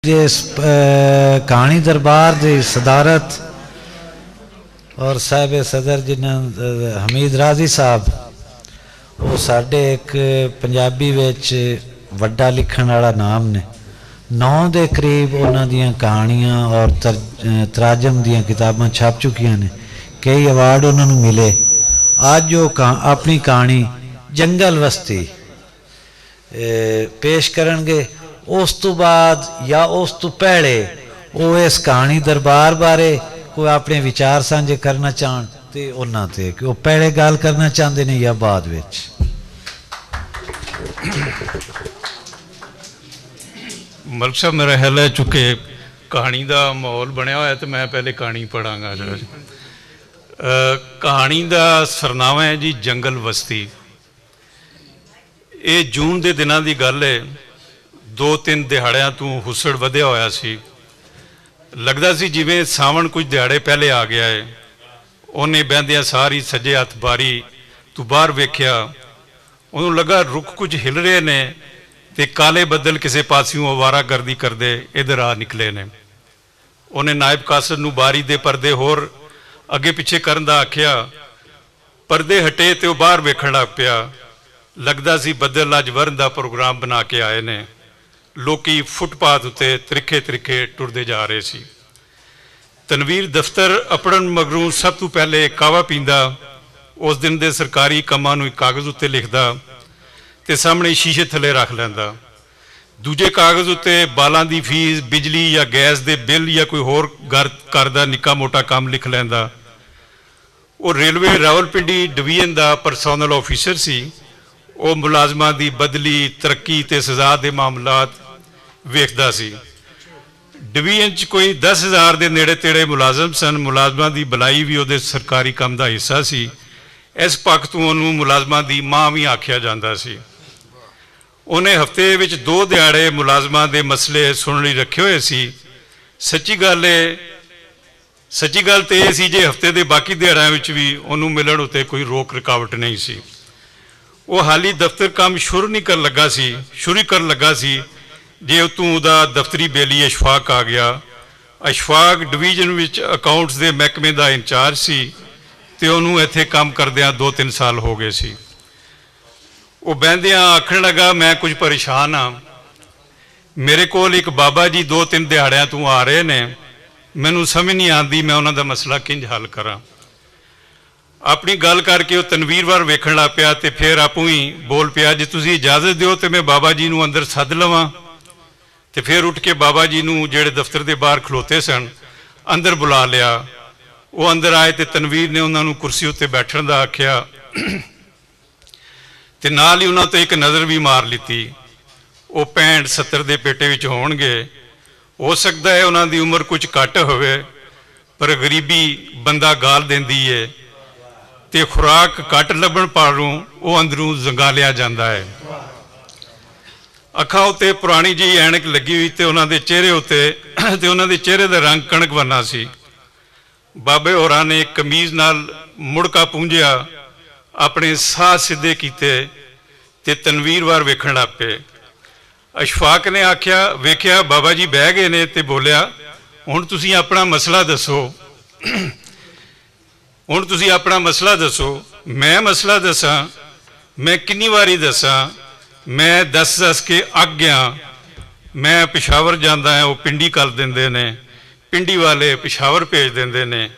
जिस कहानी दरबार की सदारत और साहिब सदर जिन्हें हमीद राजी साहब वो साढ़े एक पंजाबी विच वड्डा लिखण वाला नाम ने 9 के करीब उन्हां दियां कहानियां और तराजम दियां किताबां छप चुकियां ने। कई अवार्ड उन्होंने मिले। अज वो अपनी कहानी जंगल वस्ती पेश करनगे। उस तो बाद या उस तो पहले वो इस कहानी दरबार बारे कोई अपने विचार साझे करना चाहन तो उन्होंने कि वो पहले गल करना चाहते हैं या बाद विच। मलिक साहब मेरा ख्याल है चूँकि कहानी का माहौल बनया होया तो मैं पहले कहानी पढ़ांगा। कहानी का सरनामा है जी जंगल वस्ती। ये जून के दिनों की गल है। 2-3 दिहाड़ियां तो हुसड़ वधिया होया सी। लगता सी जिवें सावन कुछ दिहाड़े पहले आ गया है। उन्हें बहदियां सारी सज्जे हथ बारी तो बाहर वेख्या। उन्होंने लगा रुख कुछ हिल रहे ने ते काले बदल किसी पासियों अवारागर्दी करते इधर आ निकले ने। उन्हें नायब कासर नूं बारी दे परदे होर अगे पिछे करन दा आख्या। परदे हटे तो बाहर वेखण लग पिया। लगता सी बदल अज वरन दा प्रोग्राम बना के आए ने। लोकी फुटपाथ उत्ते त्रिखे त्रिखे टुरदे जा रहे सी। तनवीर दफ्तर अपड़न मगरों सब तो पहले कावा पींदा। उस दिन दे सरकारी कामां नूं कागज़ उत्ते लिखदा ते सामने शीशे थले रख लैंदा। दूजे कागज़ उत्ते बालां दी फीस, बिजली या गैस दे बिल या कोई होर घर दा निक्का मोटा काम लिख लैंदा। वो रेलवे रावलपिंडी डिवीजन दा परसोनल ऑफिसर सी। वो मुलाजमां दी बदली, तरक्की ते सज़ा दे मामलात वेखदा सी। डिवीजन च कोई 10,000 के नेड़े तेड़े मुलाजम सन। मुलाजमां दी भलाई भी उहदे सरकारी काम का हिस्सा सी। इस पक्ष तो उन्होंने मुलाजमां दी मां भी आख्या जाता सी। उन्हें हफ्ते विच 2 दिहाड़े मुलाजमां दे मसले सुन लई रखे हुए सी। सच्ची गल तो यह सी जे हफ्ते के बाकी दिहाड़ियां विच भी उन्होंने मिलण उत्ते कोई रोक रुकावट नहीं सी। वो हाली दफ्तर काम शुरू कर लगा सी जे उतों उदा दफ्तरी बेली अशफाक आ गया। अशफाक डिवीजन विच अकाउंट्स के महकमे का इंचार्ज सी ते उन्होंने इत्थे काम करदियां 2-3 साल हो गए सी। वो बहदियां आखण लगा मैं कुछ परेशान हाँ। मेरे कोल एक बाबा जी 2-3 दिहाड़ियां तो आ रहे ने। मैनू समझ नहीं आती मैं उन्हों का मसला किंज हल करा। अपनी गल करके वो तनवीर वाल वेखण लग पिया ते फिर आपू ही बोल पिया जे तुसीं इजाजत दिओ तो मैं बाबा जी नूं अंदर सद लवां। ते फिर उठ के बाबा जी नूं जिहड़े दफ्तर के बाहर खलोते सन अंदर बुला लिया। वो अंदर आए तो तनवीर ने उन्होंने कुर्सी उत्ते बैठण दा आख्या ते नाल ही उन्हां तो एक नज़र भी मार लीती। वो 65-70 के पेटे विच होणगे। हो सकता है उन्हां दी उम्र कुछ घट होवे पर गरीबी बंदा गाल देंदी है ते खुराक घट लभण पारों वो अंदरों जंगालिया जाता है। अखां उत्ते पुरानी जी ऐनक लगी हुई तो उन्होंने चेहरे उत्ते ते उन्होंने चेहरे का रंग कणक वर्ना सी। बाबे होरां ने कमीज नाल मुड़का पूंझिया, अपने साह सीधे कीते ते तनवीर वार वेखण लग पे। अशफाक ने आख्या वेख्या बाबा जी बह गए ने ते बोलिया हुण तुसीं अपना मसला दसो। हुण तुसीं अपना मसला दसो। मैं मसला दसा? मैं कितनी वारी दसा? मैं दस के अग गया। मैं पिशावर जाता है वो पिंडी कर देंदे ने, पिंडी वाले पिशावर भेज देंदे ने।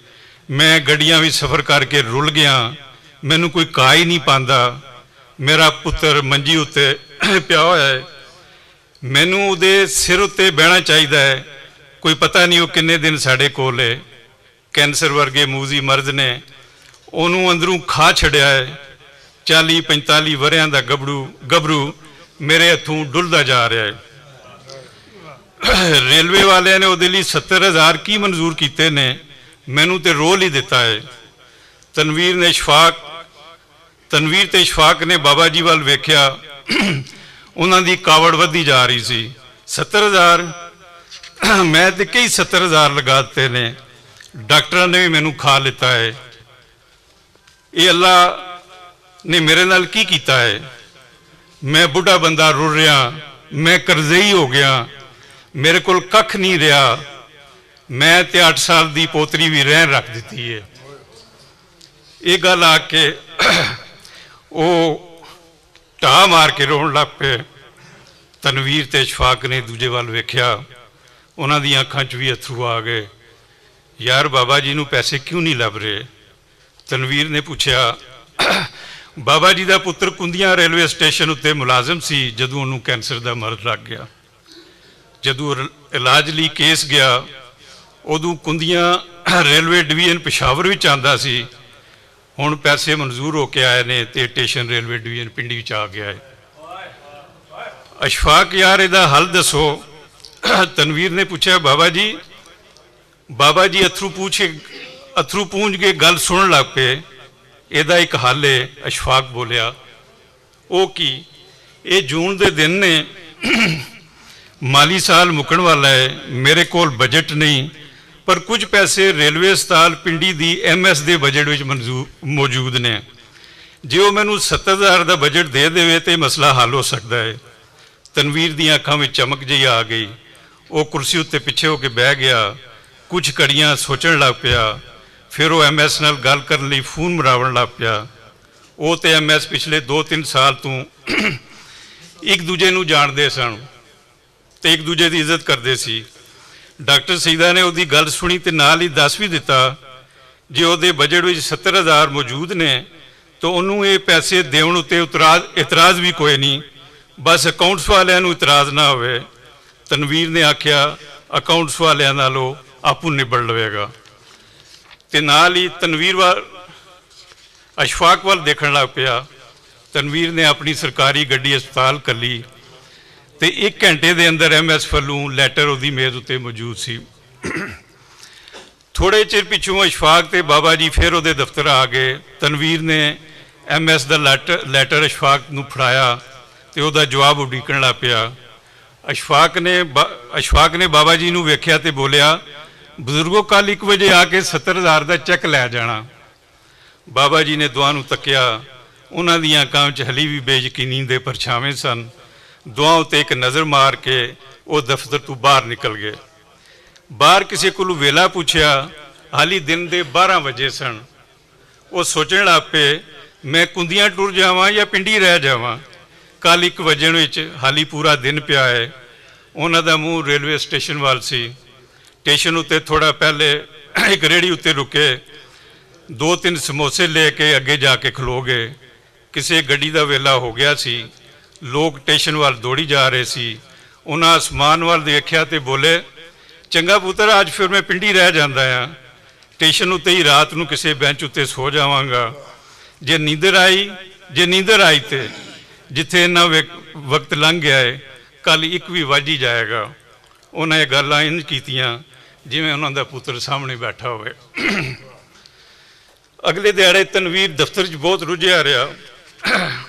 मैं गड्डियां भी सफ़र करके रुल गया। मैनू कोई कहा ही नहीं पांदा। मेरा पुत्र मंजी उत्ते पिया होया है। मैनू उहदे सिर उत्ते बहना चाहिए है। कोई पता नहीं वो किन्ने दिन साढ़े कोल है। कैंसर वर्गे मूजी मर्ज ने उन्होंने अंदरों खा छड़िया है। 40-45 वरियां दा गबरू मेरे हथों डुलदा जा रहा है। रेलवे वाले ने उहदे लई 70,000 की मंजूर किए ने। मैनू तो रोल ही दिता है। तनवीर ते इशफाक ने बाबा जी वाल वेख्या। उन्हां दी कावड़ वधी जा रही सी। 70,000 मैं तो कई 70,000 लगा दिते ने। डॉक्टर ने भी मैनू खा लिता है। ये अल्लाह ने मेरे नाल की कीता है। मैं बुढ़ा बंदा रुल रहा, मैं करज़ई हो गया, ਮੇਰੇ ਕੋਲ ਕੱਖ ਨਹੀਂ ਰਿਹਾ, ਮੈਂ ਤੇ 8 ਸਾਲ ਦੀ ਪੋਤਰੀ ਵੀ ਰਹਿਣ ਰੱਖ ਦਿੱਤੀ ਹੈ। ਇਹ ਗੱਲ ਆ ਕੇ ਉਹ ਢਾਹ ਮਾਰ ਕੇ ਰੋਣ ਲੱਗ ਪਏ। ਤਨਵੀਰ ਤੇ ਇਸ਼ਫਾਕ ਨੇ ਦੂਜੇ ਵੱਲ ਵੇਖਿਆ, ਉਹਨਾਂ ਦੀਆਂ ਅੱਖਾਂ 'ਚ ਵੀ ਅਥਰੂ ਆ ਗਏ। ਯਾਰ ਬਾਬਾ ਜੀ ਨੂੰ ਪੈਸੇ ਕਿਉਂ ਨਹੀਂ ਲੱਭ ਰਹੇ? ਤਨਵੀਰ ਨੇ ਪੁੱਛਿਆ। ਬਾਬਾ ਜੀ ਦਾ ਪੁੱਤਰ ਕੁੰਦੀਆਂ ਰੇਲਵੇ ਸਟੇਸ਼ਨ ਉੱਤੇ ਮੁਲਾਜ਼ਮ ਸੀ ਜਦੋਂ ਉਹਨੂੰ ਕੈਂਸਰ ਦਾ ਮਰਜ਼ ਲੱਗ ਗਿਆ। ਜਦੋਂ ਇਲਾਜ ਲਈ ਕੇਸ ਗਿਆ, ਉਦੋਂ ਕੁੰਦੀਆਂ ਰੇਲਵੇ ਡਿਵੀਜ਼ਨ ਪਿਸ਼ਾਵਰ ਵਿੱਚ ਆਉਂਦਾ ਸੀ। ਹੁਣ ਪੈਸੇ ਮਨਜ਼ੂਰ ਹੋ ਕੇ ਆਏ ਨੇ ਤੇ ਸਟੇਸ਼ਨ ਰੇਲਵੇ ਡਿਵੀਜ਼ਨ ਪਿੰਡੀ ਵਿੱਚ ਆ ਗਿਆ ਹੈ। ਅਸ਼ਫਾਕ ਯਾਰ ਇਹਦਾ ਹੱਲ ਦੱਸੋ। ਤਨਵੀਰ ਨੇ ਪੁੱਛਿਆ। ਬਾਬਾ ਜੀ ਅਥਰੂ ਪੂੰਝ ਕੇ ਗੱਲ ਸੁਣਨ ਲੱਗ ਪਏ। ਇਹਦਾ ਇੱਕ ਹੱਲ ਹੈ। ਅਸ਼ਫਾਕ ਬੋਲਿਆ। ਉਹ ਕੀ? ਇਹ ਜੂਨ ਦੇ ਦਿਨ ਨੇ, ਮਾਲੀ ਸਾਲ ਮੁੱਕਣ ਵਾਲਾ ਹੈ, ਮੇਰੇ ਕੋਲ ਬਜਟ ਨਹੀਂ, ਪਰ ਕੁਝ ਪੈਸੇ ਰੇਲਵੇ ਹਸਪਤਾਲ ਪਿੰਡੀ ਦੀ MS ਦੇ ਬਜਟ ਵਿੱਚ ਮੌਜੂਦ ਨੇ। ਜੇ ਉਹ ਮੈਨੂੰ 70,000 ਦਾ ਬਜਟ ਦੇ ਦੇਵੇ ਤੇ ਮਸਲਾ ਹੱਲ ਹੋ ਸਕਦਾ ਹੈ। ਤਨਵੀਰ ਦੀਆਂ ਅੱਖਾਂ ਵਿੱਚ ਚਮਕ ਜਿਹੀ ਆ ਗਈ। ਉਹ ਕੁਰਸੀ ਉੱਤੇ ਪਿੱਛੇ ਹੋ ਕੇ ਬਹਿ ਗਿਆ। ਕੁਝ ਘੜੀਆਂ ਸੋਚਣ ਲੱਗ ਪਿਆ। ਫਿਰ ਉਹ MS ਨਾਲ ਗੱਲ ਕਰਨ ਲਈ ਫੋਨ ਮਰਾਵਣ ਲੱਗ ਪਿਆ। ਉਹ ਤੇ MS ਪਿਛਲੇ 2-3 ਸਾਲ ਤੋਂ ਇੱਕ ਦੂਜੇ ਨੂੰ ਜਾਣਦੇ ਸਨ ਤੇ ਇੱਕ ਦੂਜੇ ਦੀ ਇੱਜ਼ਤ ਕਰਦੇ ਸੀ। ਡਾਕਟਰ ਸਈਦਾ ਨੇ ਉਹਦੀ ਗੱਲ ਸੁਣੀ ਤੇ ਨਾਲ ਹੀ ਦੱਸ ਵੀ ਦਿੱਤਾ, ਜੇ ਉਹਦੇ ਬਜਟ ਵਿੱਚ 70,000 ਮੌਜੂਦ ਨੇ ਤਾਂ ਉਹਨੂੰ ਇਹ ਪੈਸੇ ਦੇਣ ਉੱਤੇ ਇਤਰਾਜ਼ ਵੀ ਕੋਈ ਨਹੀਂ, ਬਸ ਅਕਾਊਂਟਸ ਵਾਲਿਆਂ ਨੂੰ ਇਤਰਾਜ਼ ਨਾ ਹੋਵੇ। ਤਨਵੀਰ ਨੇ ਆਖਿਆ, ਅਕਾਊਂਟਸ ਵਾਲਿਆਂ ਨਾਲੋਂ ਆਪੂ ਨਿਬੜ ਲਵੇਗਾ। ਤੇ ਨਾਲ ਹੀ ਤਨਵੀਰ ਅਸ਼ਫਾਕ ਵੱਲ ਦੇਖਣ ਲੱਗ ਪਿਆ। ਤਨਵੀਰ ਨੇ ਆਪਣੀ ਸਰਕਾਰੀ ਗੱਡੀ ਹਸਪਤਾਲ ਕੱਲੀ ਤੇ 1 ਘੰਟੇ ਦੇ ਅੰਦਰ MS ਵੱਲੋਂ ਲੈਟਰ ਉਹਦੀ ਮੇਜ਼ ਉੱਤੇ ਮੌਜੂਦ ਸੀ। ਥੋੜੇ ਚਿਰ ਪਿੱਛੋਂ ਅਸ਼ਫਾਕ ਤੇ ਬਾਬਾ ਜੀ ਫਿਰ ਉਹਦੇ ਦਫ਼ਤਰ ਆ ਗਏ। ਤਨਵੀਰ ਨੇ MS ਦਾ ਲੈਟਰ ਅਸ਼ਫਾਕ ਨੂੰ ਫੜਾਇਆ ਤੇ ਉਹਦਾ ਜਵਾਬ ਉਡੀਕਣ ਲੱਗ ਪਿਆ। ਅਸ਼ਫਾਕ ਨੇ ਬਾਬਾ ਜੀ ਨੂੰ ਵੇਖਿਆ ਤੇ ਬੋਲਿਆ, ਬਜ਼ੁਰਗੋ ਕੱਲ 1 ਵਜੇ ਆ ਕੇ 70,000 ਦਾ ਚੈੱਕ ਲੈ ਜਾਣਾ। ਬਾਬਾ ਜੀ ਨੇ ਦੁਆ ਨੂੰ ਤੱਕਿਆ। ਉਹਨਾਂ ਦੀਆਂ ਅੱਖਾਂ 'ਚ ਹਲੀ ਵੀ ਬੇਯਕੀਨੀ ਦੇ ਪਰਛਾਵੇਂ ਸਨ। ਦੁਆ ਉੱਤੇ ਇੱਕ ਨਜ਼ਰ ਮਾਰ ਕੇ ਉਹ ਦਫ਼ਤਰ ਤੋਂ ਬਾਹਰ ਨਿਕਲ ਗਏ। ਬਾਹਰ ਕਿਸੇ ਕੋਲੋਂ ਵੇਲਾ ਪੁੱਛਿਆ। ਹਾਲੀ ਦਿਨ ਦੇ 12 ਵਜੇ ਸਨ। ਉਹ ਸੋਚਣ ਲੱਗ ਪਏ, ਮੈਂ ਕੁੰਦੀਆਂ ਟੁਰ ਜਾਵਾਂ ਜਾਂ ਪਿੰਡੀ ਰਹਿ ਜਾਵਾਂ। ਕੱਲ 1 ਵਜਣ ਵਿੱਚ ਹਾਲੀ ਪੂਰਾ ਦਿਨ ਪਿਆ ਹੈ। ਉਹਨਾਂ ਦਾ ਮੂੰਹ ਰੇਲਵੇ ਸਟੇਸ਼ਨ ਵੱਲ ਸੀ। ਸਟੇਸ਼ਨ ਉੱਤੇ ਥੋੜਾ ਪਹਿਲੇ ਇੱਕ ਰੇਹੜੀ ਉੱਤੇ ਰੁਕੇ। 2-3 ਸਮੋਸੇ ਲੈ ਕੇ ਅੱਗੇ ਜਾ ਕੇ ਖਲੋ ਗਏ। ਕਿਸੇ ਗੱਡੀ ਦਾ ਵੇਲਾ ਹੋ ਗਿਆ ਸੀ। ਲੋਕ ਸਟੇਸ਼ਨ ਵੱਲ ਦੌੜੀ ਜਾ ਰਹੇ ਸੀ। ਉਹਨਾਂ ਅਸਮਾਨ ਵੱਲ ਦੇਖਿਆ ਤੇ ਬੋਲੇ, ਚੰਗਾ ਪੁੱਤਰ, ਅੱਜ ਫਿਰ ਮੈਂ ਪਿੰਡੀ ਰਹਿ ਜਾਂਦਾ ਹਾਂ। ਸਟੇਸ਼ਨ ਉੱਤੇ ਹੀ ਰਾਤ ਨੂੰ ਕਿਸੇ ਬੈਂਚ ਉੱਤੇ ਸੋ ਜਾਵਾਂਗਾ। ਜੇ ਨੀਂਦਰ ਆਈ ਤੇ ਜਿੱਥੇ ਇੰਨਾ ਵਕਤ ਲੰਘ ਗਿਆ ਹੈ, ਕੱਲ 1 ਵੀ ਵੱਜ ਹੀ ਜਾਏਗਾ। ਉਹਨਾਂ ਇਹ ਗੱਲਾਂ ਇੰਝ ਕੀਤੀਆਂ ਜਿਵੇਂ ਉਹਨਾਂ ਦਾ ਪੁੱਤਰ ਸਾਹਮਣੇ ਬੈਠਾ ਹੋਵੇ। ਅਗਲੇ ਦਿਹਾੜੇ ਤਨਵੀਰ ਦਫ਼ਤਰ 'ਚ ਬਹੁਤ ਰੁੱਝਿਆ ਰਿਹਾ।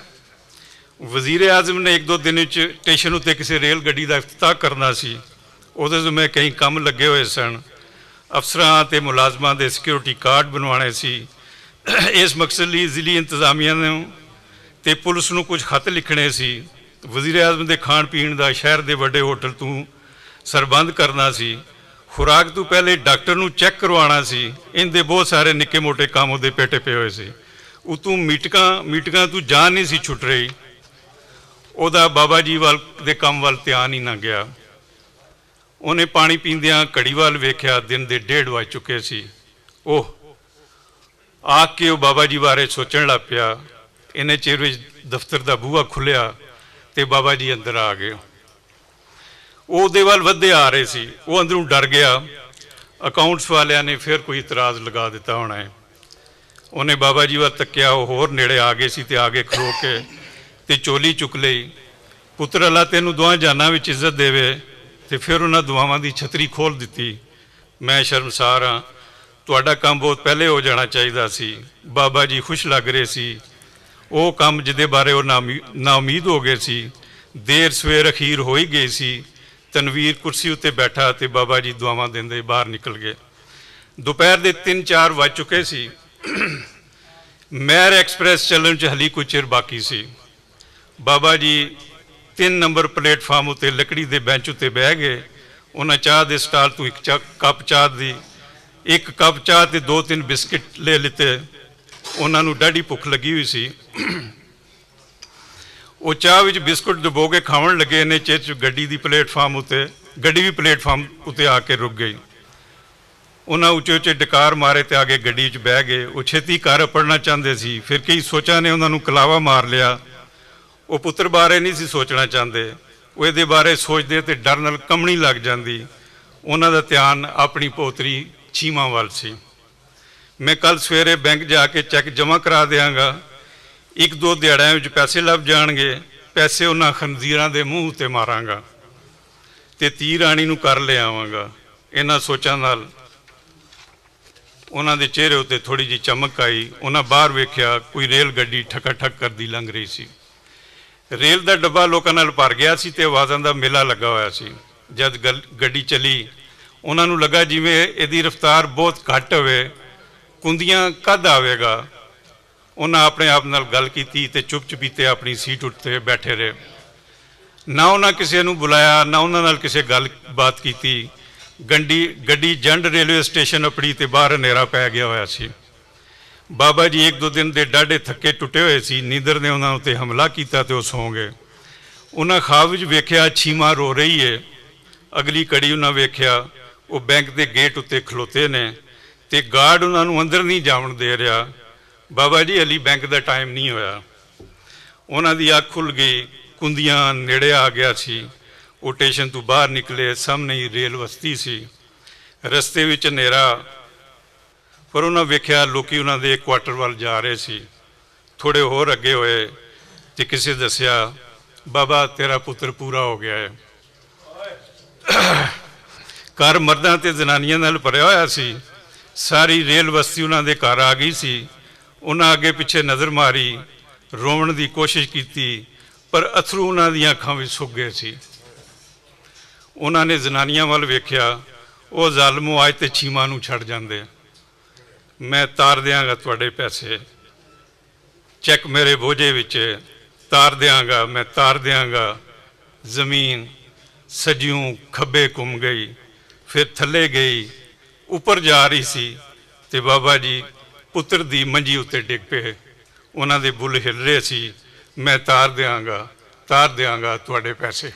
ਵਜ਼ੀਰ ਆਜ਼ਮ ਨੇ 1-2 ਦਿਨ ਵਿੱਚ ਸਟੇਸ਼ਨ ਉੱਤੇ ਕਿਸੇ ਰੇਲ ਗੱਡੀ ਦਾ ਇਫਤਤਾਹ ਕਰਨਾ ਸੀ। ਉਹਦੇ ਤੋਂ ਕਈ ਕੰਮ ਲੱਗੇ ਹੋਏ ਸਨ। ਅਫਸਰਾਂ ਤੇ ਮੁਲਾਜ਼ਮਾਂ ਦੇ ਸਿਕਿਉਰਿਟੀ ਕਾਰਡ ਬਣਵਾਉਣੇ ਸੀ। ਇਸ ਮਕਸਦ ਲਈ ਜ਼ਿਲ੍ਹੀ ਇੰਤਜ਼ਾਮੀਆ ਨੂੰ ਤੇ ਪੁਲਿਸ ਨੂੰ ਕੁਝ ਖੱਤ ਲਿਖਣੇ ਸੀ। ਵਜ਼ੀਰ ਆਜ਼ਮ ਦੇ ਖਾਣ ਪੀਣ ਦਾ ਸ਼ਹਿਰ ਦੇ ਵੱਡੇ ਹੋਟਲ ਤੋਂ ਸਰਬੰਧ ਕਰਨਾ ਸੀ। ਖੁਰਾਕ ਤੋਂ ਪਹਿਲੇ ਡਾਕਟਰ ਨੂੰ ਚੈੱਕ ਕਰਵਾਉਣਾ ਸੀ। ਇਹਦੇ ਬਹੁਤ ਸਾਰੇ ਨਿੱਕੇ ਮੋਟੇ ਕੰਮ ਉਹਦੇ ਪੇਟੇ ਪਏ ਹੋਏ ਸੀ। ਉਤੋਂ ਮੀਟਿੰਗਾਂ ਤੋਂ ਜਾਨ ਨਹੀਂ ਸੀ ਛੁੱਟ ਰਹੀ। ਉਹਦਾ ਬਾਬਾ ਜੀ ਦੇ ਕੰਮ ਵੱਲ ਧਿਆਨ ਹੀ ਨਾ ਗਿਆ। ਉਹਨੇ ਪਾਣੀ ਪੀਂਦਿਆਂ ਘੜੀ ਵੱਲ ਵੇਖਿਆ। ਦਿਨ ਦੇ 1:30 ਵੱਜ ਚੁੱਕੇ ਸੀ। ਆ ਕੇ ਉਹ ਬਾਬਾ ਜੀ ਬਾਰੇ ਸੋਚਣ ਲੱਗ ਪਿਆ। ਇਹਨੇ ਚਿਰ ਵਿੱਚ ਦਫ਼ਤਰ ਦਾ ਬੂਹਾ ਖੁੱਲ੍ਹਿਆ ਤੇ ਬਾਬਾ ਜੀ ਅੰਦਰ ਆ ਗਏ। ਉਹ ਉਹਦੇ ਵੱਲ ਵੱਧਦੇ ਆ ਰਹੇ ਸੀ। ਉਹ ਅੰਦਰੋਂ ਡਰ ਗਿਆ। ਅਕਾਊਂਟਸ ਵਾਲਿਆਂ ਨੇ ਫਿਰ ਕੋਈ ਇਤਰਾਜ਼ ਲਗਾ ਦਿੱਤਾ ਹੋਣਾ ਹੈ। ਉਹਨੇ ਬਾਬਾ ਜੀ ਵੱਲ ਤੱਕਿਆ। ਉਹ ਹੋਰ ਨੇੜੇ ਆ ਗਏ ਸੀ ਤੇ ਆ ਕੇ ਖਲੋ ਕੇ ਤੇ ਚੋਲੀ ਚੁੱਕ ਲਈ। ਪੁੱਤਰ, ਅੱਲਾ ਤੈਨੂੰ ਦੋਹਾਂ ਜਾਨਾਂ ਵਿੱਚ ਇੱਜ਼ਤ ਦੇਵੇ। ਤੇ ਫਿਰ ਉਹਨਾਂ ਦੁਆਵਾਂ ਦੀ ਛਤਰੀ ਖੋਲ੍ਹ ਦਿੱਤੀ। ਮੈਂ ਸ਼ਰਮਸਾਰ ਹਾਂ, ਤੁਹਾਡਾ ਕੰਮ ਬਹੁਤ ਪਹਿਲੇ ਹੋ ਜਾਣਾ ਚਾਹੀਦਾ ਸੀ। ਬਾਬਾ ਜੀ ਖੁਸ਼ ਲੱਗ ਰਹੇ ਸੀ। ਉਹ ਕੰਮ ਜਿਹਦੇ ਬਾਰੇ ਉਹ ਨਾ ਉਮੀਦ ਹੋ ਗਏ ਸੀ। ਦੇਰ ਸਵੇਰ ਅਖੀਰ ਹੋ ਹੀ ਗਈ ਸੀ। ਤਨਵੀਰ ਕੁਰਸੀ ਉੱਤੇ ਬੈਠਾ ਤੇ ਬਾਬਾ ਜੀ ਦੁਆਵਾਂ ਦਿੰਦੇ ਬਾਹਰ ਨਿਕਲ ਗਏ। ਦੁਪਹਿਰ ਦੇ 3-4 ਵੱਜ ਚੁੱਕੇ ਸੀ। ਮਹਿਰ ਐਕਸਪ੍ਰੈਸ ਚੱਲਣ 'ਚ ਹਲੀ ਕੁਝ ਚਿਰ ਬਾਕੀ ਸੀ। ਬਾਬਾ ਜੀ 3 ਨੰਬਰ ਪਲੇਟਫਾਰਮ ਉੱਤੇ ਲੱਕੜੀ ਦੇ ਬੈਂਚ ਉੱਤੇ ਬਹਿ ਗਏ। ਉਹਨਾਂ ਚਾਹ ਦੇ ਸਟਾਲ ਤੋਂ ਇੱਕ ਕੱਪ ਚਾਹ ਦੀ, ਇੱਕ ਕੱਪ ਚਾਹ ਤੇ 2-3 ਬਿਸਕਿਟ ਲੈ ਲਿੱਤੇ। ਉਹਨਾਂ ਨੂੰ ਡਾਢੀ ਭੁੱਖ ਲੱਗੀ ਹੋਈ ਸੀ। ਉਹ ਚਾਹ ਵਿੱਚ ਬਿਸਕੁਟ ਡੁਬੋ ਕੇ ਖਾਣ ਲੱਗੇ। ਇੰਨੇ ਚਿਰ 'ਚ ਗੱਡੀ ਵੀ ਪਲੇਟਫਾਰਮ ਉੱਤੇ ਆ ਕੇ ਰੁਕ ਗਈ। ਉਹਨਾਂ ਉੱਚੇ ਉੱਚੇ ਡਕਾਰ ਮਾਰੇ ਤੇ ਆ ਕੇ ਗੱਡੀ 'ਚ ਬਹਿ ਗਏ। ਉਹ ਛੇਤੀ ਘਰ ਅੱਪੜਨਾ ਚਾਹੁੰਦੇ ਸੀ। ਫਿਰ ਕਈ ਸੋਚਾਂ ਨੇ ਉਹਨਾਂ ਨੂੰ ਕਲਾਵਾ ਮਾਰ ਲਿਆ। ਉਹ ਪੁੱਤਰ ਬਾਰੇ ਨਹੀਂ ਸੀ ਸੋਚਣਾ ਚਾਹੁੰਦੇ। ਉਹ ਇਹਦੇ ਬਾਰੇ ਸੋਚਦੇ ਤੇ ਡਰ ਨਾਲ ਕੰਬਣੀ ਲੱਗ ਜਾਂਦੀ। ਉਹਨਾਂ ਦਾ ਧਿਆਨ ਆਪਣੀ ਪੋਤਰੀ ਚੀਮਾ ਵੱਲ ਸੀ। ਮੈਂ ਕੱਲ ਸਵੇਰੇ ਬੈਂਕ ਜਾ ਕੇ ਚੈੱਕ ਜਮ੍ਹਾਂ ਕਰਾ ਦਿਆਂਗਾ। 1-2 ਦਿਹਾੜਿਆਂ ਵਿੱਚ ਪੈਸੇ ਲੱਭ ਜਾਣਗੇ। ਪੈਸੇ ਉਹਨਾਂ ਖੰਜ਼ੀਰਾਂ ਦੇ ਮੂੰਹ ਉੱਤੇ ਮਾਰਾਂਗਾ ਤੇ ਧੀ ਰਾਣੀ ਨੂੰ ਕਰ ਲਿਆਵਾਂਗਾ। ਇਹਨਾਂ ਸੋਚਾਂ ਨਾਲ ਉਹਨਾਂ ਦੇ ਚਿਹਰੇ ਉੱਤੇ ਥੋੜ੍ਹੀ ਜਿਹੀ ਚਮਕ ਆਈ। ਉਹਨਾਂ ਬਾਹਰ ਵੇਖਿਆ, ਕੋਈ ਰੇਲ ਗੱਡੀ ਠੱਕਾ ਠੱਕ ਕਰਦੀ ਲੰਘ ਰਹੀ ਸੀ। ਰੇਲ ਦਾ ਡੱਬਾ ਲੋਕਾਂ ਨਾਲ ਭਰ ਗਿਆ ਸੀ ਤੇ ਆਵਾਜ਼ਾਂ ਦਾ ਮੇਲਾ ਲੱਗਾ ਹੋਇਆ ਸੀ। ਜਦ ਗੱਡੀ ਚੱਲੀ, ਉਹਨਾਂ ਨੂੰ ਲੱਗਾ ਜਿਵੇਂ ਇਹਦੀ ਰਫ਼ਤਾਰ ਬਹੁਤ ਘੱਟ ਹੋਵੇ, ਕੁੰਦੀਆਂ ਕਦ ਆਵੇਗਾ। ਉਹਨਾਂ ਆਪਣੇ ਆਪ ਨਾਲ ਗੱਲ ਕੀਤੀ ਤੇ ਚੁੱਪ ਚੁਪੀਤੇ ਆਪਣੀ ਸੀਟ ਉੱਤੇ ਬੈਠੇ ਰਹੇ। ਨਾ ਉਹਨਾਂ ਕਿਸੇ ਨੂੰ ਬੁਲਾਇਆ, ਨਾ ਉਹਨਾਂ ਨਾਲ ਕਿਸੇ ਗੱਲ ਬਾਤ ਕੀਤੀ। ਗੱਡੀ ਜੰਡ ਰੇਲਵੇ ਸਟੇਸ਼ਨ ਅਪੜੀ ਤੇ ਬਾਹਰ ਹਨੇਰਾ ਪੈ ਗਿਆ ਹੋਇਆ ਸੀ। ਬਾਬਾ ਜੀ 1-2 ਦਿਨ ਦੇ ਡਾਢੇ ਥੱਕੇ ਟੁੱਟੇ ਹੋਏ ਸੀ। ਨੀਂਦਰ ਨੇ ਉਹਨਾਂ ਉੱਤੇ ਹਮਲਾ ਕੀਤਾ ਤੇ ਉਹ ਸੌਂ ਗਏ। ਉਹਨਾਂ ਖਾਬ ਵਿੱਚ ਵੇਖਿਆ ਚੀਮਾ ਰੋ ਰਹੀ ਹੈ। ਅਗਲੀ ਘੜੀ ਉਹਨਾਂ ਵੇਖਿਆ ਉਹ ਬੈਂਕ ਦੇ ਗੇਟ ਉੱਤੇ ਖਲੋਤੇ ਨੇ ਤੇ ਗਾਰਡ ਉਹਨਾਂ ਨੂੰ ਅੰਦਰ ਨਹੀਂ ਜਾਵਣ ਦੇ ਰਿਹਾ। ਬਾਬਾ ਜੀ ਹਲੀ ਬੈਂਕ ਦਾ ਟਾਈਮ ਨਹੀਂ ਹੋਇਆ। ਉਹਨਾਂ ਦੀ ਅੱਖ ਖੁੱਲ੍ਹ ਗਈ। ਕੁੰਦੀਆਂ ਨੇੜੇ ਆ ਗਿਆ ਸੀ। ਉਹ ਸਟੇਸ਼ਨ ਤੋਂ ਬਾਹਰ ਨਿਕਲੇ। ਸਾਹਮਣੇ ਹੀ ਰੇਲ ਬਸਤੀ ਸੀ। ਰਸਤੇ ਵਿੱਚ ਹਨੇਰਾ, ਪਰ ਉਹਨਾਂ ਵੇਖਿਆ ਲੋਕੀ ਉਹਨਾਂ ਦੇ ਕੁਆਟਰ ਵੱਲ ਜਾ ਰਹੇ ਸੀ। ਥੋੜ੍ਹੇ ਹੋਰ ਅੱਗੇ ਹੋਏ ਤੇ ਕਿਸੇ ਦੱਸਿਆ, ਬਾਬਾ ਤੇਰਾ ਪੁੱਤਰ ਪੂਰਾ ਹੋ ਗਿਆ ਹੈ। ਘਰ ਮਰਦਾਂ ਤੇ ਜ਼ਨਾਨੀਆਂ ਨਾਲ ਭਰਿਆ ਹੋਇਆ ਸੀ। ਸਾਰੀ ਰੇਲ ਬਸਤੀ ਉਹਨਾਂ ਦੇ ਘਰ ਆ ਗਈ ਸੀ। ਉਹਨਾਂ ਅੱਗੇ ਪਿੱਛੇ ਨਜ਼ਰ ਮਾਰੀ, ਰੋਵਣ ਦੀ ਕੋਸ਼ਿਸ਼ ਕੀਤੀ, ਪਰ ਅਥਰੂ ਉਹਨਾਂ ਦੀਆਂ ਅੱਖਾਂ ਵਿੱਚ ਸੁੱਕ ਗਏ ਸੀ। ਉਹਨਾਂ ਨੇ ਜ਼ਨਾਨੀਆਂ ਵੱਲ ਵੇਖਿਆ। ਉਹ ਜ਼ਾਲਮੋ ਅੱਜ ਤੇ ਚੀਮਾ ਨੂੰ ਛੱਡ ਜਾਂਦੇ। ਮੈਂ ਤਾਰ ਦਿਆਂਗਾ ਤੁਹਾਡੇ ਪੈਸੇ, ਚੈੱਕ ਮੇਰੇ ਬੋਝੇ ਵਿੱਚ ਤਾਰ ਦਿਆਂਗਾ, ਮੈਂ ਤਾਰ ਦਿਆਂਗਾ। ਜ਼ਮੀਨ ਸੱਜਿਓਂ ਖੱਬੇ ਘੁੰਮ ਗਈ, ਫਿਰ ਥੱਲੇ ਗਈ, ਉੱਪਰ ਜਾ ਰਹੀ ਸੀ ਤੇ ਬਾਬਾ ਜੀ ਪੁੱਤਰ ਦੀ ਮੰਜੀ ਉੱਤੇ ਡਿੱਗ ਪਏ। ਉਹਨਾਂ ਦੇ ਬੁੱਲ ਹਿੱਲ ਰਹੇ ਸੀ। ਮੈਂ ਤਾਰ ਦਿਆਂਗਾ ਤੁਹਾਡੇ ਪੈਸੇ।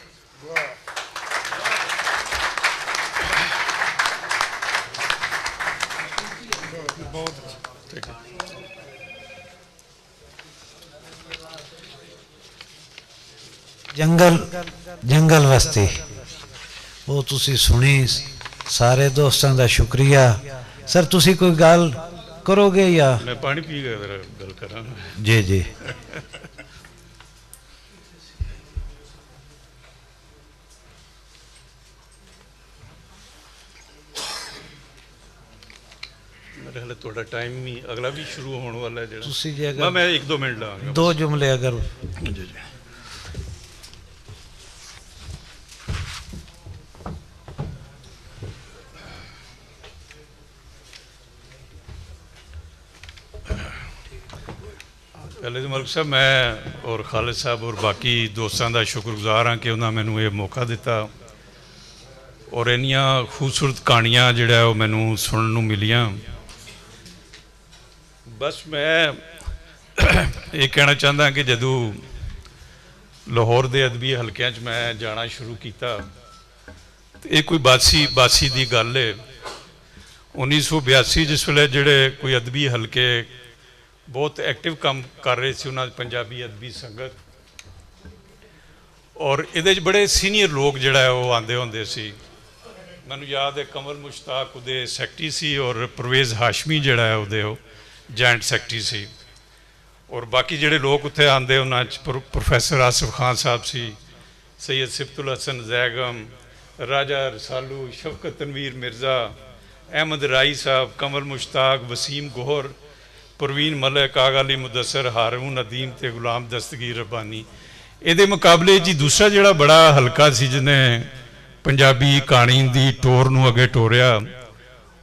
ਜੰਗਲ ਬਸਤੀ ਉਹ ਤੁਸੀਂ ਸੁਣੀ। ਸਾਰੇ ਦੋਸਤਾਂ ਦਾ ਸ਼ੁਕਰੀਆ। ਸਰ ਤੁਸੀਂ ਕੋਈ ਗੱਲ ਕਰੋਗੇ ਜਾਂ ਮੈਂ ਪਾਣੀ ਪੀ ਕੇ ਗੱਲ ਕਰਾਂ? ਜੀ ਜੀ। ਮੇਰੇ ਹਾਲੇ ਤੁਹਾਡਾ ਟਾਈਮ ਵੀ ਅਗਲਾ ਵੀ ਸ਼ੁਰੂ ਹੋਣ ਵਾਲਾ ਹੈ ਜਿਹੜਾ। ਤੁਸੀਂ ਜੇ ਅਗਰ ਮੈਂ 1-2 ਮਿੰਟ ਲਾਂਗਾ। 2 ਜੁਮਲੇ ਅਗਰ। ਜੀ ਜੀ। ਪਹਿਲੇ ਤਾਂ ਮਲਕ ਸਾਹਿਬ ਮੈਂ ਔਰ ਖਾਲਿਦ ਸਾਹਿਬ ਔਰ ਬਾਕੀ ਦੋਸਤਾਂ ਦਾ ਸ਼ੁਕਰਗੁਜ਼ਾਰ ਹਾਂ ਕਿ ਉਹਨਾਂ ਮੈਨੂੰ ਇਹ ਮੌਕਾ ਦਿੱਤਾ ਔਰ ਇੰਨੀਆਂ ਖੂਬਸੂਰਤ ਕਹਾਣੀਆਂ ਜਿਹੜਾ ਉਹ ਮੈਨੂੰ ਸੁਣਨ ਨੂੰ ਮਿਲੀਆਂ। ਬਸ ਮੈਂ ਇਹ ਕਹਿਣਾ ਚਾਹੁੰਦਾ ਕਿ ਜਦੋਂ ਲਾਹੌਰ ਦੇ ਅਦਬੀ ਹਲਕਿਆਂ 'ਚ ਮੈਂ ਜਾਣਾ ਸ਼ੁਰੂ ਕੀਤਾ ਇਹ ਕੋਈ ਬਾਸੀ ਦੀ ਗੱਲ ਹੈ। 1982 ਜਿਸ ਵੇਲੇ ਜਿਹੜੇ ਕੋਈ ਅਦਬੀ ਹਲਕੇ ਬਹੁਤ ਐਕਟਿਵ ਕੰਮ ਕਰ ਰਹੇ ਸੀ ਉਹਨਾਂ ਦੀ ਪੰਜਾਬੀ ਅਦਬੀ ਸੰਗਤ ਔਰ ਇਹਦੇ 'ਚ ਬੜੇ ਸੀਨੀਅਰ ਲੋਕ ਜਿਹੜਾ ਹੈ ਉਹ ਆਉਂਦੇ ਹੁੰਦੇ ਸੀ। ਮੈਨੂੰ ਯਾਦ ਹੈ ਕਮਲ ਮੁਸ਼ਤਾਕ ਉਹਦੇ ਸੈਕਟਰੀ ਸੀ ਔਰ ਪਰਵੇਜ਼ ਹਾਸ਼ਮੀ ਜਿਹੜਾ ਹੈ ਉਹਦੇ ਉਹ ਜੁਆਇੰਟ ਸੈਕਟਰੀ ਸੀ ਔਰ ਬਾਕੀ ਜਿਹੜੇ ਲੋਕ ਉੱਥੇ ਆਉਂਦੇ ਉਹਨਾਂ 'ਚ ਪ੍ਰੋਫੈਸਰ ਆਸਿਫ ਖਾਨ ਸਾਹਿਬ ਸੀ, ਸੈਯਦ ਸਿਫਤੁਲ ਹਸਨ ਜ਼ੈਗਮ, ਰਾਜਾ ਰਸਾਲੂ, ਸ਼ਫਕਤ ਤਨਵੀਰ ਮਿਰਜ਼ਾ, ਅਹਿਮਦ ਰਾਈ ਸਾਹਿਬ, ਕਮਲ ਮੁਸ਼ਤਾਕ, ਵਸੀਮ ਗੋਹਰ, परवीन मलिक, आगा अली मुदस्सर, हारून नदीम ते गुलाम दस्तगीर रब्बानी। ਇਹਦੇ ਮੁਕਾਬਲੇ ਜੀ ਦੂਸਰਾ ਜਿਹੜਾ ਬੜਾ ਹਲਕਾ ਸੀ ਜਿਹਨੇ ਪੰਜਾਬੀ ਕਹਾਣੀ ਦੀ ਟੋਰ ਨੂੰ ਅੱਗੇ ਟੋਰਿਆ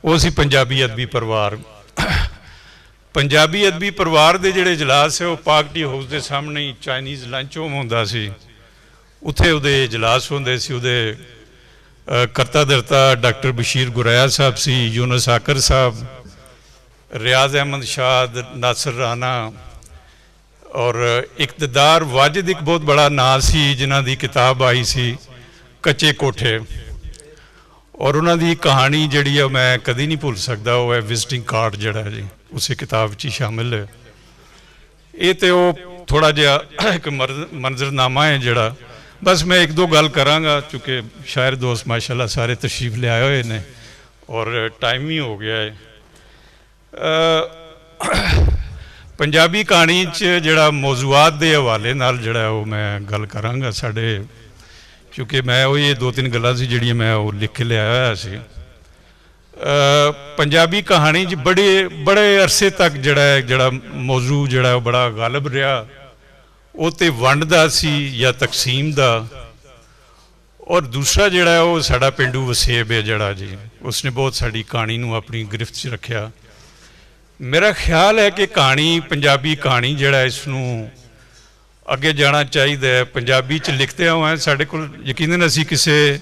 ਉਹ ਸੀ ਪੰਜਾਬੀ ਅਦਬੀ ਪਰਿਵਾਰ। ਪੰਜਾਬੀ ਅਦਬੀ ਪਰਿਵਾਰ ਦੇ ਜਿਹੜੇ ਇਜਲਾਸ ਹੈ ਉਹ ਪਾਕ ਟੀ ਹਾਊਸ ਦੇ ਸਾਹਮਣੇ ਚਾਈਨੀਜ਼ ਲੰਚ ਹੋਮ ਹੁੰਦਾ ਸੀ, ਉੱਥੇ ਉਹਦੇ ਇਜਲਾਸ ਹੁੰਦੇ ਸੀ। ਉਹਦੇ ਕਰਤਾ ਧਰਤਾ ਡਾਕਟਰ ਬਸ਼ੀਰ ਗੁਰੈਆ ਸਾਹਿਬ ਸੀ, ਯੂਨਸ ਆਕਰ ਸਾਹਿਬ, ਰਿਆਜ਼ ਅਹਿਮਦ ਸ਼ਾਦ, ਨਾਸਰ ਰਾਣਾ ਔਰ ਇਕਤਦਾਰ ਵਾਜਿਦ ਇੱਕ ਬਹੁਤ ਬੜਾ ਨਾਂ ਸੀ ਜਿਨ੍ਹਾਂ ਦੀ ਕਿਤਾਬ ਆਈ ਸੀ ਕੱਚੇ ਕੋਠੇ, ਔਰ ਉਹਨਾਂ ਦੀ ਕਹਾਣੀ ਜਿਹੜੀ ਆ ਮੈਂ ਕਦੀ ਨਹੀਂ ਭੁੱਲ ਸਕਦਾ। ਉਹ ਹੈ ਵਿਜ਼ਿਟਿੰਗ ਕਾਰਡ ਜਿਹੜਾ ਜੀ ਉਸੇ ਕਿਤਾਬ 'ਚ ਹੀ ਸ਼ਾਮਿਲ ਹੈ। ਇਹ ਤੇ ਉਹ ਥੋੜ੍ਹਾ ਜਿਹਾ ਇੱਕ ਮੰਜ਼ਰਨਾਮਾ ਹੈ ਜਿਹੜਾ, ਬਸ ਮੈਂ ਇੱਕ ਦੋ ਗੱਲ ਕਰਾਂਗਾ ਚੂँकि ਸ਼ਾਇਰ ਦੋਸਤ ਮਾਸ਼ਾਅੱਲਾ ਸਾਰੇ ਤਸ਼ਰੀਫ ਲਿਆਏ ਹੋਏ ਨੇ ਔਰ ਟਾਈਮ ਵੀ ਹੋ ਗਿਆ ਹੈ। ਪੰਜਾਬੀ ਕਹਾਣੀ 'ਚ ਜਿਹੜਾ ਮੌਜ਼ੂਆਤ ਦੇ ਹਵਾਲੇ ਨਾਲ ਜਿਹੜਾ ਉਹ ਮੈਂ ਗੱਲ ਕਰਾਂਗਾ ਸਾਡੇ, ਕਿਉਂਕਿ ਮੈਂ ਉਹ ਇਹ ਦੋ ਤਿੰਨ ਗੱਲਾਂ ਸੀ ਜਿਹੜੀਆਂ ਮੈਂ ਉਹ ਲਿਖ ਕੇ ਲਿਆਇਆ ਹੋਇਆ ਸੀ। ਪੰਜਾਬੀ ਕਹਾਣੀ 'ਚ ਬੜੇ ਅਰਸੇ ਤੱਕ ਜਿਹੜਾ ਮੌਜ਼ੂ ਜਿਹੜਾ ਉਹ ਬੜਾ ਗਾਲਬ ਰਿਹਾ, ਉਹ ਤੇ ਵੰਡ ਦਾ ਸੀ ਜਾਂ ਤਕਸੀਮ ਦਾ, ਔਰ ਦੂਸਰਾ ਜਿਹੜਾ ਉਹ ਸਾਡਾ ਪੇਂਡੂ ਵਸੇਬ ਹੈ ਜਿਹੜਾ ਜੀ, ਉਸਨੇ ਬਹੁਤ ਸਾਡੀ ਕਹਾਣੀ ਨੂੰ ਆਪਣੀ ਗ੍ਰਿਫਤ 'ਚ ਰੱਖਿਆ। ਮੇਰਾ ਖਿਆਲ ਹੈ ਕਿ ਕਹਾਣੀ, ਪੰਜਾਬੀ ਕਹਾਣੀ ਜਿਹੜਾ ਇਸ ਨੂੰ ਅੱਗੇ ਜਾਣਾ ਚਾਹੀਦਾ ਹੈ। ਪੰਜਾਬੀ 'ਚ ਲਿਖਦੇ ਹੋਏ ਸਾਡੇ ਕੋਲ ਯਕੀਨਨ ਅਸੀਂ ਕਿਸੇ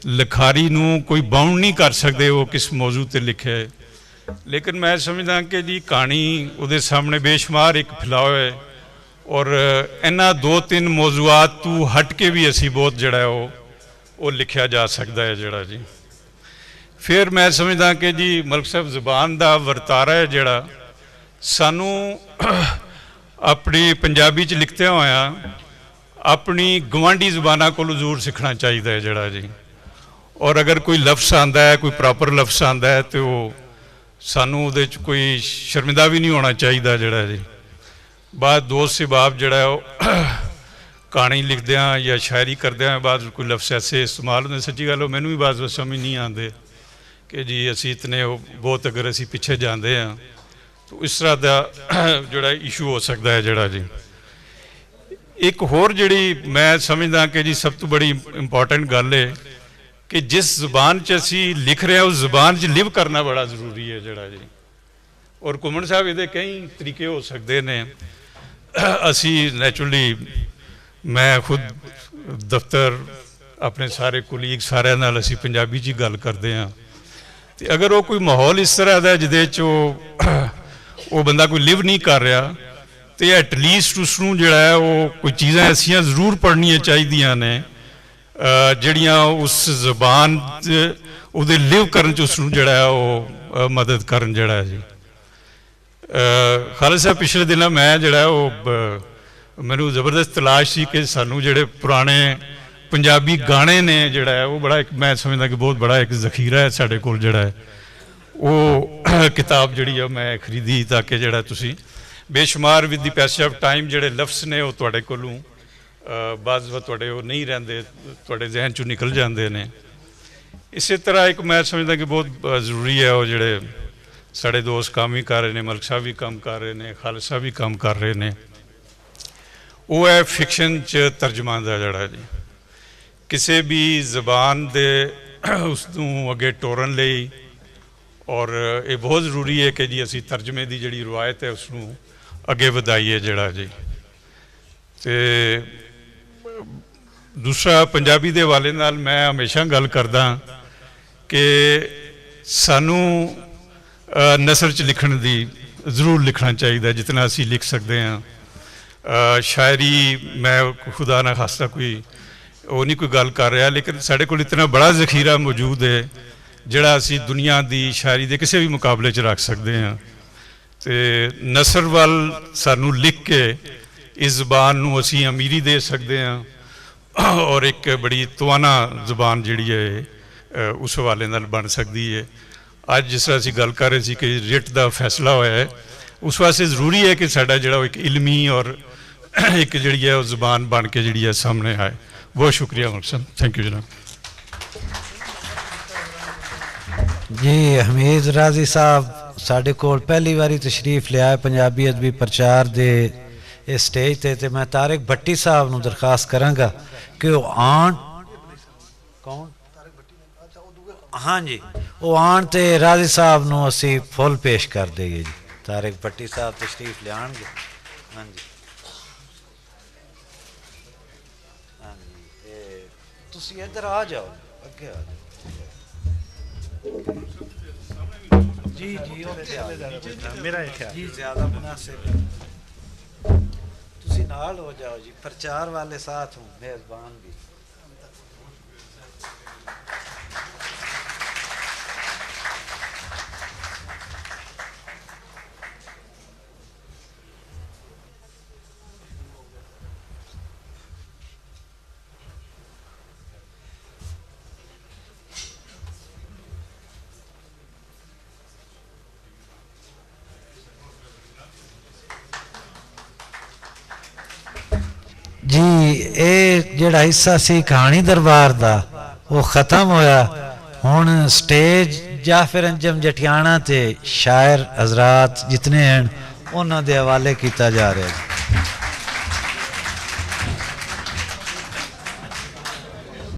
ਲਿਖਾਰੀ ਨੂੰ ਕੋਈ ਬਾਉਂਡ ਨਹੀਂ ਕਰ ਸਕਦੇ ਉਹ ਕਿਸ ਮੌਜੂ 'ਤੇ ਲਿਖੇ, ਲੇਕਿਨ ਮੈਂ ਸਮਝਦਾ ਕਿ ਜੀ ਕਹਾਣੀ ਉਹਦੇ ਸਾਹਮਣੇ ਬੇਸ਼ੁਮਾਰ ਇੱਕ ਫੈਲਾਅ ਹੈ, ਔਰ ਇਹਨਾਂ ਦੋ ਤਿੰਨ ਮੌਜ਼ੂਆਤ ਤੋਂ ਹਟ ਕੇ ਵੀ ਅਸੀਂ ਬਹੁਤ ਜਿਹੜਾ ਉਹ ਲਿਖਿਆ ਜਾ ਸਕਦਾ ਹੈ ਜਿਹੜਾ ਜੀ। ਫਿਰ ਮੈਂ ਸਮਝਦਾ ਕਿ ਜੀ ਮਲਕ ਸਾਹਿਬ ਜ਼ੁਬਾਨ ਦਾ ਵਰਤਾਰਾ ਹੈ ਜਿਹੜਾ ਸਾਨੂੰ ਆਪਣੀ ਪੰਜਾਬੀ 'ਚ ਲਿਖਦਿਆਂ ਹੋਇਆਂ ਆਪਣੀ ਗਵਾਂਢੀ ਜ਼ੁਬਾਨਾਂ ਕੋਲੋਂ ਜ਼ਰੂਰ ਸਿੱਖਣਾ ਚਾਹੀਦਾ ਹੈ ਜਿਹੜਾ ਜੀ। ਔਰ ਅਗਰ ਕੋਈ ਲਫ਼ਜ਼ ਆਉਂਦਾ ਹੈ, ਕੋਈ ਪ੍ਰੋਪਰ ਲਫ਼ਜ਼ ਆਉਂਦਾ ਹੈ, ਤੇ ਉਹ ਸਾਨੂੰ ਉਹਦੇ 'ਚ ਕੋਈ ਸ਼ਰਮਿੰਦਾ ਵੀ ਨਹੀਂ ਹੋਣਾ ਚਾਹੀਦਾ ਜਿਹੜਾ ਜੀ। ਬਾਅਦ ਦੋਸਤ ਸਿਬਾਬ ਜਿਹੜਾ ਉਹ ਕਹਾਣੀ ਲਿਖਦਿਆਂ ਜਾਂ ਸ਼ਾਇਰੀ ਕਰਦਿਆਂ ਬਾਅਦ ਕੋਈ ਲਫ਼ਜ਼ ਐਸੇ ਇਸਤੇਮਾਲ ਹੁੰਦੇ, ਸੱਚੀ ਗੱਲ ਉਹ ਮੈਨੂੰ ਵੀ ਬਾਅਦ ਵਿੱਚ ਸਮਝ ਨਹੀਂ ਆਉਂਦੇ ਕਿ ਜੀ ਅਸੀਂ ਇਤਨੇ ਬਹੁਤ ਅਗਰ ਅਸੀਂ ਪਿੱਛੇ ਜਾਂਦੇ ਹਾਂ ਤਾਂ ਇਸ ਤਰ੍ਹਾਂ ਦਾ ਜਿਹੜਾ ਇਸ਼ੂ ਹੋ ਸਕਦਾ ਹੈ ਜਿਹੜਾ ਜੀ। ਇੱਕ ਹੋਰ ਜਿਹੜੀ ਮੈਂ ਸਮਝਦਾ ਕਿ ਜੀ ਸਭ ਤੋਂ ਬੜੀ ਇੰਪੋਰਟੈਂਟ ਗੱਲ ਹੈ ਕਿ ਜਿਸ ਜ਼ੁਬਾਨ 'ਚ ਅਸੀਂ ਲਿਖ ਰਹੇ ਹਾਂ ਉਸ ਜ਼ੁਬਾਨ 'ਚ ਲਿਵ ਕਰਨਾ ਬੜਾ ਜ਼ਰੂਰੀ ਹੈ ਜਿਹੜਾ ਜੀ। ਔਰ ਘੁੰਮਣ ਸਾਹਿਬ ਇਹਦੇ ਕਈ ਤਰੀਕੇ ਹੋ ਸਕਦੇ ਨੇ। ਅਸੀਂ ਨੈਚੁਰਲੀ ਮੈਂ ਖੁਦ ਦਫ਼ਤਰ ਆਪਣੇ ਸਾਰੇ ਕੁਲੀਗ ਸਾਰਿਆਂ ਨਾਲ ਅਸੀਂ ਪੰਜਾਬੀ 'ਚ ਹੀ ਗੱਲ ਕਰਦੇ ਹਾਂ, ਤੇ ਅਗਰ ਉਹ ਕੋਈ ਮਾਹੌਲ ਇਸ ਤਰ੍ਹਾਂ ਦਾ ਜਿਹਦੇ 'ਚ ਉਹ ਬੰਦਾ ਕੋਈ ਲਿਵ ਨਹੀਂ ਕਰ ਰਿਹਾ, ਤੇ ਐਟਲੀਸਟ ਉਸ ਨੂੰ ਜਿਹੜਾ ਹੈ ਉਹ ਕੋਈ ਚੀਜ਼ਾਂ ਐਸੀਆਂ ਜ਼ਰੂਰ ਪੜ੍ਹਨੀਆਂ ਚਾਹੀਦੀਆਂ ਨੇ ਜਿਹੜੀਆਂ ਉਸ ਜ਼ਬਾਨ 'ਚ ਉਹਦੇ ਲਿਵ ਕਰਨ 'ਚ ਉਸ ਨੂੰ ਜਿਹੜਾ ਉਹ ਮਦਦ ਕਰਨ ਜਿਹੜਾ ਜੀ। ਖਾਲਿਦ ਸਾਹਿਬ ਪਿਛਲੇ ਦਿਨਾਂ ਮੈਂ ਜਿਹੜਾ ਉਹ ਮੈਨੂੰ ਜ਼ਬਰਦਸਤ ਤਲਾਸ਼ ਸੀ ਕਿ ਸਾਨੂੰ ਜਿਹੜੇ ਪੁਰਾਣੇ ਪੰਜਾਬੀ ਗਾਣੇ ਨੇ ਜਿਹੜਾ ਹੈ ਉਹ ਬੜਾ ਇੱਕ ਮੈਂ ਸਮਝਦਾ ਕਿ ਬਹੁਤ ਬੜਾ ਇੱਕ ਜ਼ਖੀਰਾ ਹੈ ਸਾਡੇ ਕੋਲ ਜਿਹੜਾ ਹੈ। ਉਹ ਕਿਤਾਬ ਜਿਹੜੀ ਆ ਮੈਂ ਖਰੀਦੀ ਤਾਂ ਕਿ ਜਿਹੜਾ ਤੁਸੀਂ ਬੇਸ਼ੁਮਾਰ with the passage of time ਜਿਹੜੇ ਲਫ਼ਜ਼ ਨੇ ਉਹ ਤੁਹਾਡੇ ਕੋਲੋਂ ਬਾਅਦ ਤੁਹਾਡੇ ਉਹ ਨਹੀਂ ਰਹਿੰਦੇ, ਤੁਹਾਡੇ ਜ਼ਿਹਨ 'ਚੋਂ ਨਿਕਲ ਜਾਂਦੇ ਨੇ। ਇਸੇ ਤਰ੍ਹਾਂ ਇੱਕ ਮੈਂ ਸਮਝਦਾ ਕਿ ਬਹੁਤ ਜ਼ਰੂਰੀ ਹੈ ਉਹ ਜਿਹੜੇ ਸਾਡੇ ਦੋਸਤ ਕੰਮ ਵੀ ਕਰ ਰਹੇ ਨੇ, ਮਲਕ ਸਾਹਿਬ ਵੀ ਕੰਮ ਕਰ ਰਹੇ ਨੇ, ਖਾਲਿਦ ਸਾਹਿਬ ਵੀ ਕੰਮ ਕਰ ਰਹੇ ਨੇ, ਉਹ ਹੈ ਫਿਕਸ਼ਨ 'ਚ ਤਰਜਮਾ ਦਾ ਜਿਹੜਾ ਜੀ। ਕਿਸੇ ਵੀ ਜ਼ਬਾਨ ਦੇ ਉਸ ਨੂੰ ਅੱਗੇ ਤੋਰਨ ਲਈ ਔਰ ਇਹ ਬਹੁਤ ਜ਼ਰੂਰੀ ਹੈ ਕਿ ਜੀ ਅਸੀਂ ਤਰਜਮੇ ਦੀ ਜਿਹੜੀ ਰਵਾਇਤ ਹੈ ਉਸ ਨੂੰ ਅੱਗੇ ਵਧਾਈਏ ਜਿਹੜਾ ਜੀ। ਤੇ ਦੂਸਰਾ ਪੰਜਾਬੀ ਦੇ ਹਵਾਲੇ ਨਾਲ ਮੈਂ ਹਮੇਸ਼ਾ ਗੱਲ ਕਰਦਾ ਕਿ ਸਾਨੂੰ ਨਸਰ 'ਚ ਲਿਖਣ ਦੀ ਜ਼ਰੂਰ ਲਿਖਣਾ ਚਾਹੀਦਾ ਜਿਤਨਾ ਅਸੀਂ ਲਿਖ ਸਕਦੇ ਹਾਂ। ਸ਼ਾਇਰੀ ਮੈਂ ਖੁਦਾ ਨਾ ਖਾਸਤਾ ਕੋਈ ਉਹ ਨਹੀਂ ਕੋਈ ਗੱਲ ਕਰ ਰਿਹਾ, ਲੇਕਿਨ ਸਾਡੇ ਕੋਲ ਇਤਨਾ ਬੜਾ ਜ਼ਖੀਰਾ ਮੌਜੂਦ ਹੈ ਜਿਹੜਾ ਅਸੀਂ ਦੁਨੀਆ ਦੀ ਸ਼ਾਇਰੀ ਦੇ ਕਿਸੇ ਵੀ ਮੁਕਾਬਲੇ 'ਚ ਰੱਖ ਸਕਦੇ ਹਾਂ। ਤੇ ਨਸਰ ਵੱਲ ਸਾਨੂੰ ਲਿਖ ਕੇ ਇਸ ਜ਼ਬਾਨ ਨੂੰ ਅਸੀਂ ਅਮੀਰੀ ਦੇ ਸਕਦੇ ਹਾਂ ਔਰ ਇੱਕ ਬੜੀ ਤਵਾਨਾ ਜ਼ਬਾਨ ਜਿਹੜੀ ਹੈ ਉਸ ਹਵਾਲੇ ਨਾਲ ਬਣ ਸਕਦੀ ਹੈ। ਅੱਜ ਜਿਸ ਤਰ੍ਹਾਂ ਅਸੀਂ ਗੱਲ ਕਰ ਰਹੇ ਸੀ ਕਿ ਰਿਟ ਦਾ ਫੈਸਲਾ ਹੋਇਆ ਹੈ, ਉਸ ਵਾਸਤੇ ਜ਼ਰੂਰੀ ਹੈ ਕਿ ਸਾਡਾ ਜਿਹੜਾ ਇੱਕ ਇਲਮੀ ਔਰ ਇੱਕ ਜਿਹੜੀ ਹੈ ਉਹ ਜ਼ਬਾਨ ਬਣ ਕੇ ਜਿਹੜੀ ਹੈ ਸਾਹਮਣੇ ਆਏ। ਬਹੁਤ ਸ਼ੁਕਰੀਆ ਮਕਸਦ, ਥੈਂਕ ਯੂ ਜਨਾਬ। ਜੀ ਹਮੀਦ ਰਾਜ਼ੀ ਸਾਹਿਬ ਸਾਡੇ ਕੋਲ ਪਹਿਲੀ ਵਾਰੀ ਤਸ਼ਰੀਫ ਲਿਆਏ ਪੰਜਾਬੀ ਅਦਬੀ ਪ੍ਰਚਾਰ ਦੇ ਇਸ ਸਟੇਜ ਤੇ ਮੈਂ ਤਾਰਿਕ ਭੱਟੀ ਸਾਹਿਬ ਨੂੰ ਦਰਖਾਸਤ ਕਰਾਂਗਾ ਕਿ ਉਹ ਆਣ। ਕੌਣ? हाँ जी, वो आन ते राजी साहब नूं असी फुल पेश कर देंगे जी। तारिक भट्टी साहब तशरीफ लियाणगे। हाँ जी, हाँ जी, तुसी इधर आ जाओ। ਅੱਗੇ ਆ ਜੀ ਜੀ मेरा एक ख्याल ਜੀ ਜ਼ਿਆਦਾ ਮੁਨਾਸਿਬ ਤੁਸੀਂ ਨਾਲ ਹੋ ਜਾਓ ਜੀ ਪ੍ਰਚਾਰ ਵਾਲੇ ਸਾਥ ਹੋ मेहरबान भी जी ये जिहड़ा हिस्सा सी कहानी दरबार दा वो ख़त्म होया हुण स्टेज जाफिर अंजम जटियाणा ते शायर हजरात जितने हैं उन्हां दे हवाले किया जा रहा है।